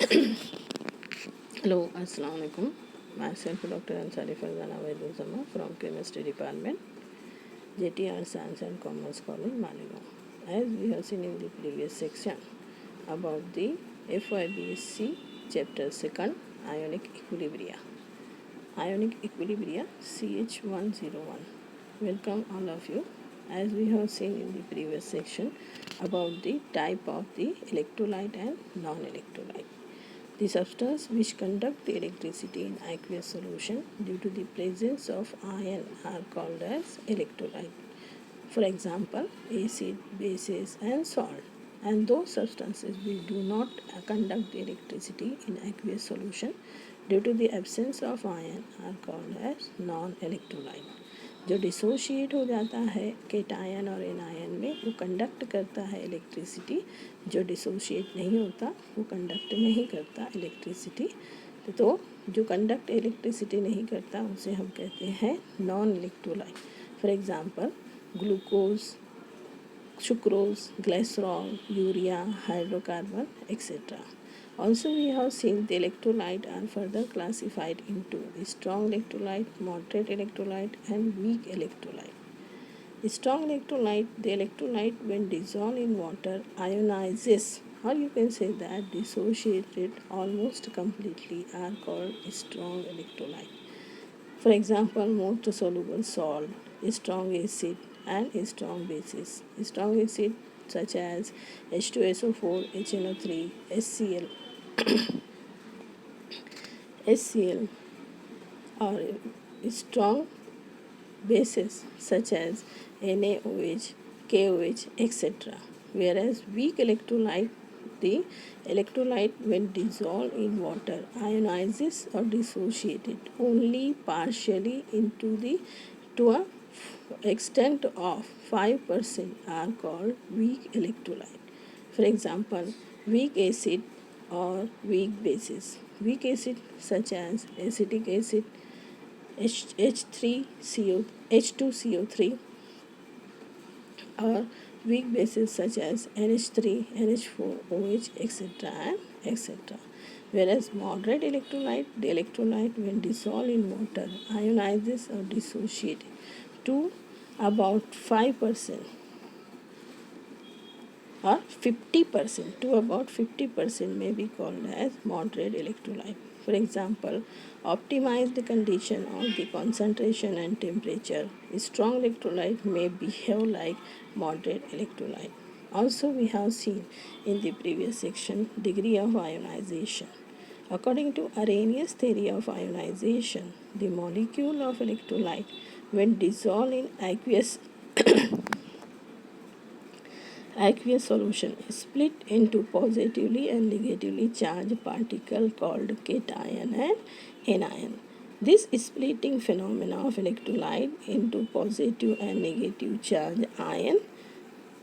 Hello, Assalamu alaikum. Myself, Dr. Ansari Farzana W from Chemistry Department, J.A.T Science and Commerce College, Malegaon. As we have seen in the previous section about the FYBSc Chapter 2, Ionic Equilibria. Ionic Equilibria CH101. Welcome all of you. As we have seen in the previous section about the type of the electrolyte and non-electrolyte. The substance which conduct the electricity in aqueous solution due to the presence of ion are called as electrolyte. For example, acid, bases and salt. And those substances which do not conduct the electricity in aqueous solution due to the absence of ion are called as non-electrolyte. जो dissociate हो जाता है cation और anion में वो conduct करता है electricity, जो डिसोशिएट नहीं होता वो कंडक्ट नहीं करता इलेक्ट्रिसिटी। तो जो कंडक्ट इलेक्ट्रिसिटी नहीं करता उसे हम कहते हैं non electrolyte. For example glucose, sucrose, glycerol, urea, hydrocarbon etcetera. Also, we have seen the electrolyte are further classified into strong electrolyte, moderate electrolyte, and weak electrolyte. Strong electrolyte, the electrolyte when dissolved in water ionizes, or you can say that dissociated almost completely, are called strong electrolyte. For example, most soluble salt, strong acid, and strong bases. Strong acid such as H2SO4, HNO3, HCl, HCl, or strong bases such as NaOH, KOH, etc. Whereas weak electrolyte, the electrolyte when dissolved in water ionizes or dissociated only partially to a extent of 5% are called weak electrolyte. For example, weak acid or weak bases. Weak acid such as acetic acid, H2CO3, or weak bases such as NH3, NH4, OH, etc. and etc. Whereas moderate electrolyte, the electrolyte when dissolved in water ionizes or dissociates to about 5% or 50% to about 50% may be called as moderate electrolyte. For example, optimize the condition of the concentration and temperature. A strong electrolyte may behave like moderate electrolyte. Also, we have seen in the previous section degree of ionization. According to Arrhenius' theory of ionization, the molecule of electrolyte when dissolved in aqueous solution is split into positively and negatively charged particle called cation and anion. This splitting phenomena of electrolyte into positive and negative charged ion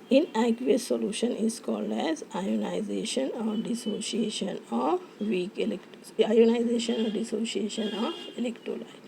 in aqueous solution is called as ionization or dissociation of electrolyte.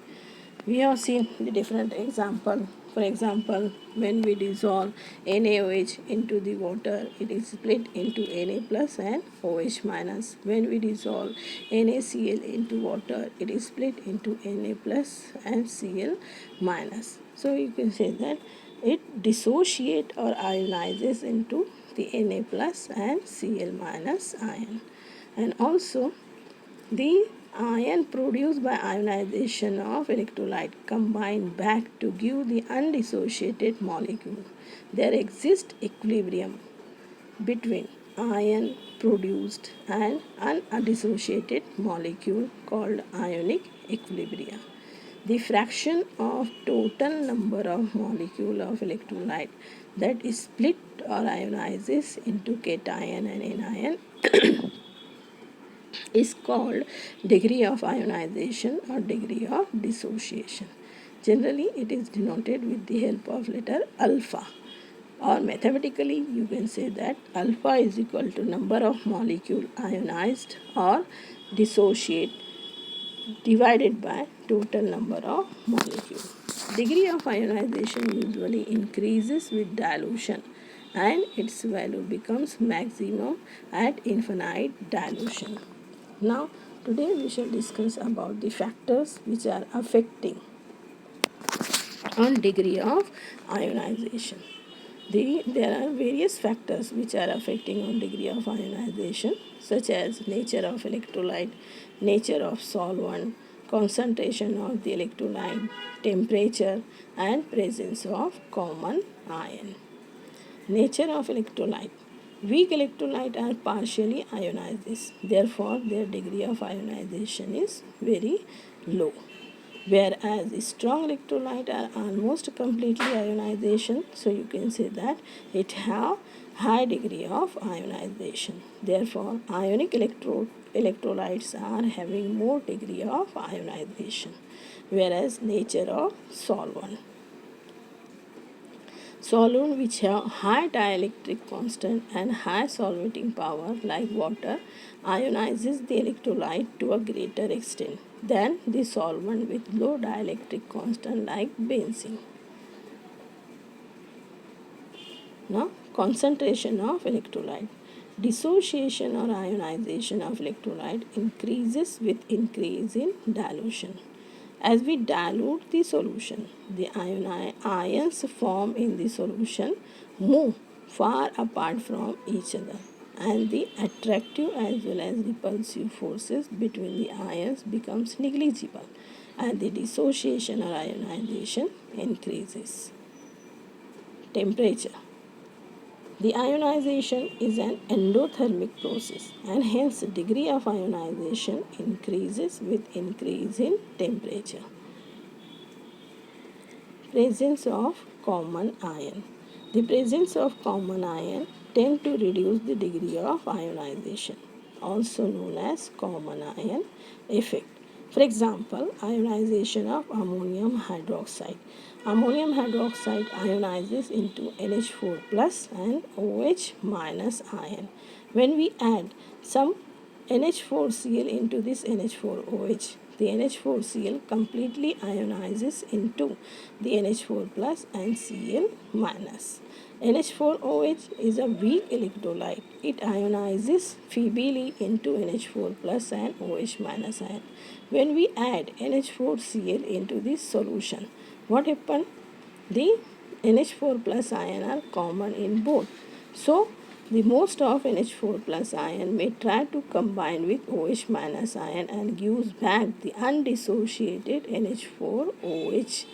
We have seen the different example. For example, when we dissolve NaOH into the water, it is split into Na plus and OH minus. When we dissolve NaCl into water, it is split into Na plus and Cl minus. So you can say that it dissociates or ionizes into the Na plus and Cl minus ion. And also the ion produced by ionization of electrolyte combine back to give the undissociated molecule. There exists equilibrium between ion produced and undissociated molecule called ionic equilibria. The fraction of total number of molecule of electrolyte that is split or ionizes into cation and anion is called degree of ionization or degree of dissociation. Generally, it is denoted with the help of letter alpha, or mathematically you can say that alpha is equal to number of molecule ionized or dissociate divided by total number of molecule. Degree of ionization usually increases with dilution and its value becomes maximum at infinite dilution. Now, today we shall discuss about the factors which are affecting on degree of ionization. There are various factors which are affecting on degree of ionization, such as nature of electrolyte, nature of solvent, concentration of the electrolyte, temperature, and presence of common ion. Nature of electrolyte. Weak electrolyte are partially ionized, therefore their degree of ionization is very low. Whereas strong electrolyte are almost completely ionization, so you can say that it have high degree of ionization. Therefore, ionic electrolytes are having more degree of ionization. Whereas nature of solvent. Solvent which have high dielectric constant and high solvating power like water ionizes the electrolyte to a greater extent than the solvent with low dielectric constant like benzene. Now, concentration of electrolyte. Dissociation or ionization of electrolyte increases with increase in dilution. As we dilute the solution, the ions formed in the solution move far apart from each other, and the attractive as well as repulsive forces between the ions becomes negligible, and the dissociation or ionization increases. Temperature. The ionization is an endothermic process, and hence degree of ionization increases with increase in temperature. Presence of common ion. The presence of common ion tend to reduce the degree of ionization, also known as common ion effect. For example, ionization of ammonium hydroxide. Ammonium hydroxide ionizes into NH4 plus and OH minus ion. When we add some NH4Cl into this NH4OH, the NH4Cl completely ionizes into the NH4 plus and Cl minus. NH4OH is a weak electrolyte. It ionizes feebly into NH4 plus and OH minus ion. When we add NH4Cl into this solution, what happens? The NH4 plus ion are common in both. So, the most of NH4 plus ion may try to combine with OH minus ion and gives back the undissociated NH4OH.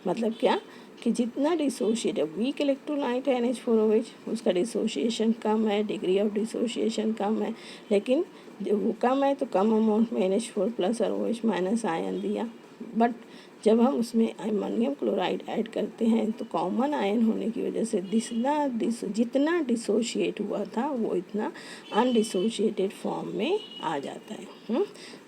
मतलब क्या कि जितना dissociate weak electrolyte है NH4OH उसका dissociation कम है, degree of dissociation कम है, लेकिन वो कम है तो कम अमाउंट में NH4 प्लस और OH माइनस आयन दिया. बट जब हम उसमें अमोनियम क्लोराइड ऐड करते हैं तो कॉमन आयन होने की वजह से जितना डिसोशिएट हुआ था वो इतना अनडिसोशिएटेड फॉर्म में आ जाता है.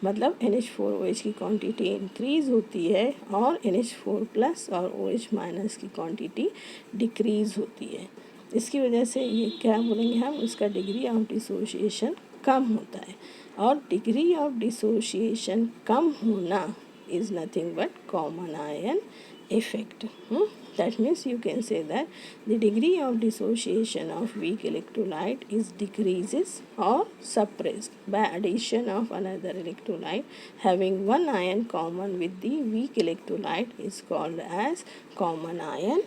मतलब NH4OH की क्वांटिटी इंक्रीज़ होती है और NH4 प्लस और OH माइनस की क्वांटिटी डिक्रीज़ होती है. इसकी वजह से ये क्या बोलेंगे हम, उसका डिग्री ऑफ डिसोशिएशन कम होता है. और डिग्री ऑफ डिसोशिएशन कम होना is nothing but common ion effect. That means you can say that the degree of dissociation of weak electrolyte is decreases or suppressed by addition of another electrolyte having one ion common with the weak electrolyte is called as common ion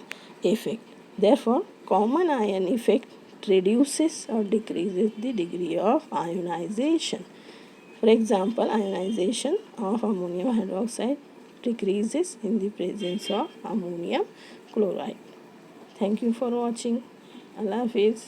effect. Therefore, common ion effect reduces or decreases the degree of ionization. For example, ionization of ammonium hydroxide decreases in the presence of ammonium chloride. Thank you for watching. Allah Hafiz.